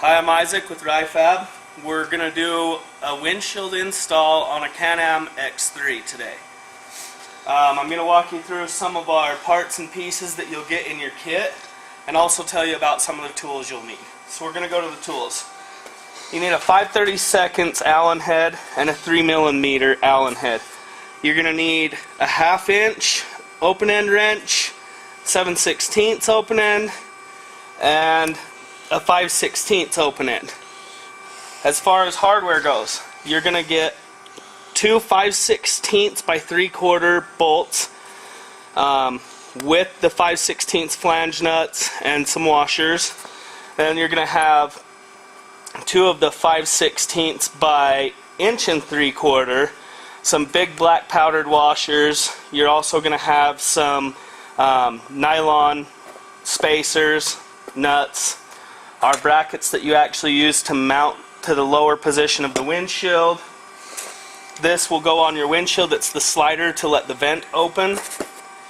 Hi, I'm Isaac with Ryfab. We're going to do a windshield install on a CanAm X3 today. I'm going to walk you through some of our parts and pieces that you'll get in your kit and also tell you about some of the tools you'll need. So we're going to go to the tools. You need a 5/32 Allen head and a 3mm Allen head. You're going to need a 1/2 inch open end wrench, 7/16 open end, and a 5/16 open end. As far as hardware goes, you're going to get two 5/16 by 3/4 bolts with the 5/16 flange nuts and some washers. Then you're going to have two of the 5/16 by 1 3/4, some big black powdered washers. You're also going to have some nylon spacers, nuts, our brackets that you actually use to mount to the lower position of the windshield. This will go on your windshield. It's the slider to let the vent open.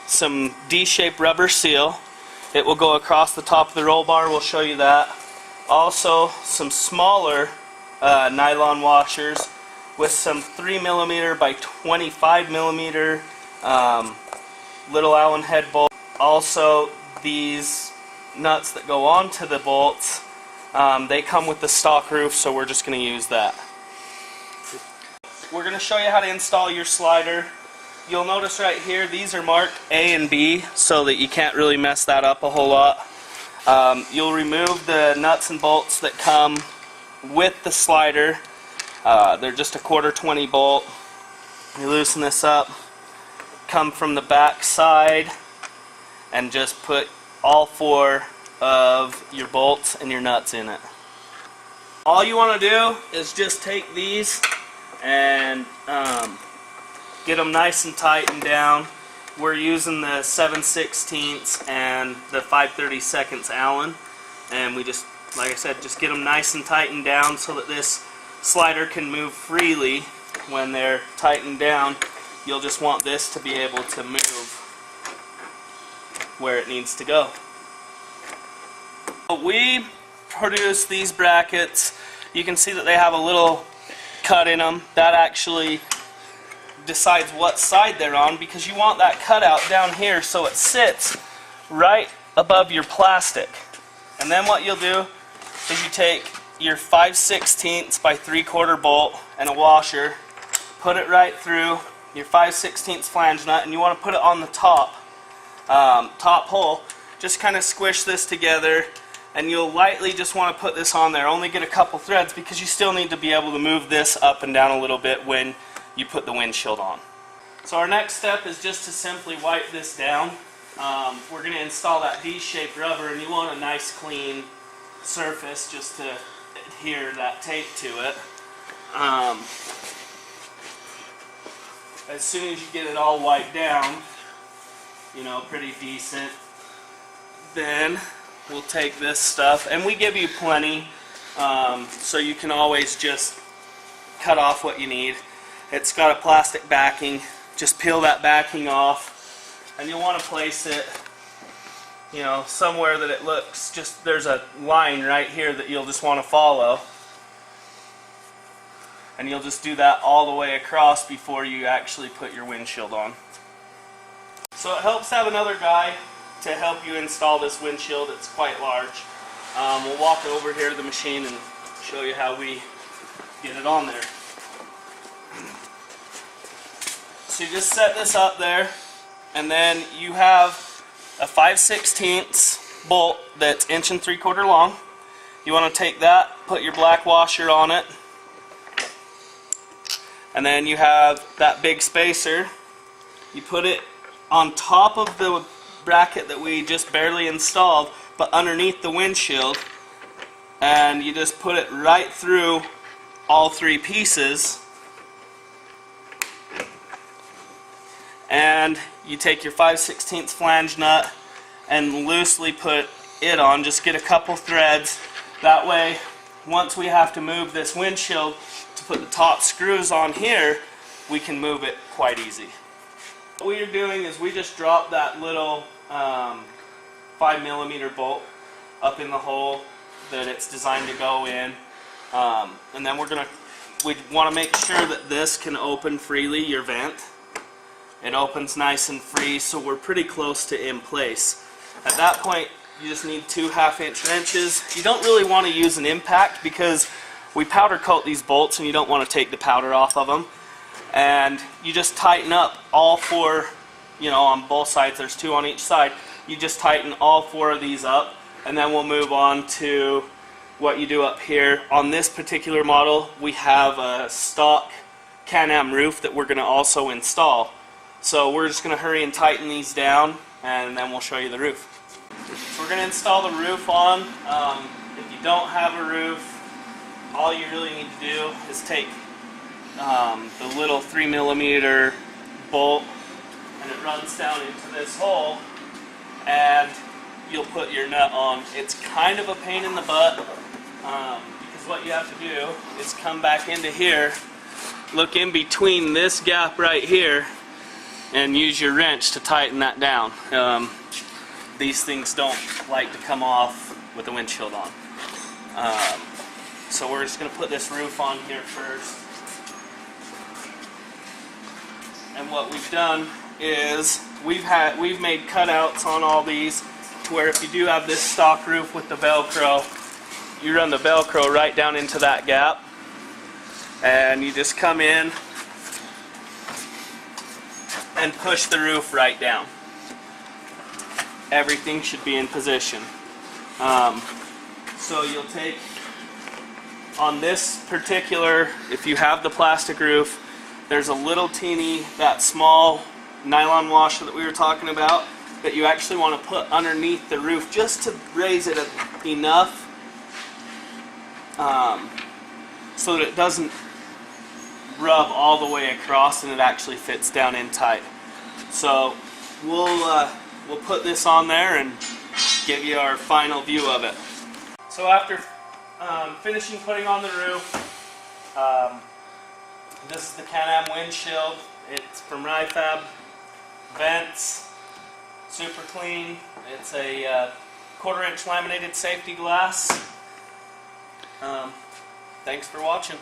Some D-shaped rubber seal. It will go across the top of the roll bar. We'll show you that. Also some smaller nylon washers with some 3mm by 25mm little Allen head bolt. Also these nuts that go onto the bolts, they come with the stock roof, so we're just going to use that. We're going to show you how to install your slider. You'll notice right here these are marked A and B so that you can't really mess that up a whole lot. You'll remove the nuts and bolts that come with the slider. They're just a 1/4 bolt. You loosen this up, come from the back side, and just put all 4 of your bolts and your nuts in it. All you want to do is just take these and get them nice and tightened down. We're using the 7/16 and the 5/32 Allen, and we just, like I said, just get them nice and tightened down so that this slider can move freely. When they're tightened down, you'll just want this to be able to move where it needs to go. We produce these brackets. You can see that they have a little cut in them. That actually decides what side they're on, because you want that cutout down here so it sits right above your plastic. And then what you'll do is you take your 5/16 by 3/4 bolt and a washer, put it right through your 5/16 flange nut, and you want to put it on the top hole. Just kind of squish this together, and you'll lightly just want to put this on there. Only get a couple threads because you still need to be able to move this up and down a little bit when you put the windshield on. So our next step is just to simply wipe this down. We're going to install that D-shaped rubber, and you want a nice clean surface just to adhere that tape to it. As soon as you get it all wiped down, you know, pretty decent, then we'll take this stuff, and we give you plenty, so you can always just cut off what you need. It's got a plastic backing. Just peel that backing off, and you'll want to place it, you know, somewhere that it looks, just there's a line right here that you'll just want to follow, and you'll just do that all the way across before you actually put your windshield on. So it helps to have another guy to help you install this windshield. It's quite large. We'll walk over here to the machine and show you how we get it on there. So you just set this up there, and then you have a 5/16 bolt that's 1 3/4 long. You want to take that, put your black washer on it, and then you have that big spacer. You put it on top of the bracket that we just barely installed, but underneath the windshield, and you just put it right through all 3 pieces, and you take your 5/16 flange nut and loosely put it on. Just get a couple threads. That way, once we have to move this windshield to put the top screws on here, we can move it quite easy. What we are doing is we just drop that little 5mm bolt up in the hole. that it's designed to go in. And then we want to make sure that this can open freely, your vent. It opens nice and free, so we're pretty close to in place. At that point, you just need 2 1/2-inch wrenches. You don't really want to use an impact because we powder coat these bolts and you don't want to take the powder off of them. And you just tighten up all 4, on both sides. There's 2 on each side. You just tighten all 4 of these up, and then we'll move on to what you do up here. On this particular model, we have a stock CanAm roof that we're going to also install. So we're just going to hurry and tighten these down, and then we'll show you the roof. So we're going to install the roof on. If you don't have a roof, all you really need to do is take the little 3mm bolt, and it runs down into this hole, and you'll put your nut on. It's kind of a pain in the butt, because what you have to do is come back into here, look in between this gap right here, and use your wrench to tighten that down. These things don't like to come off with the windshield on. So we're just going to put this roof on here first. And what we've done is we've made cutouts on all these to where if you do have this stock roof with the Velcro, you run the Velcro right down into that gap, and you just come in and push the roof right down. Everything should be in position. So you'll take, on this particular, if you have the plastic roof, there's a little teeny, that small nylon washer that we were talking about, that you actually want to put underneath the roof just to raise it enough so that it doesn't rub all the way across and it actually fits down in tight. So we'll put this on there and give you our final view of it. So after finishing putting on the roof, this is the CanAm windshield. It's from Ryfab. Vents, super clean. It's a 1/4-inch laminated safety glass. Thanks for watching.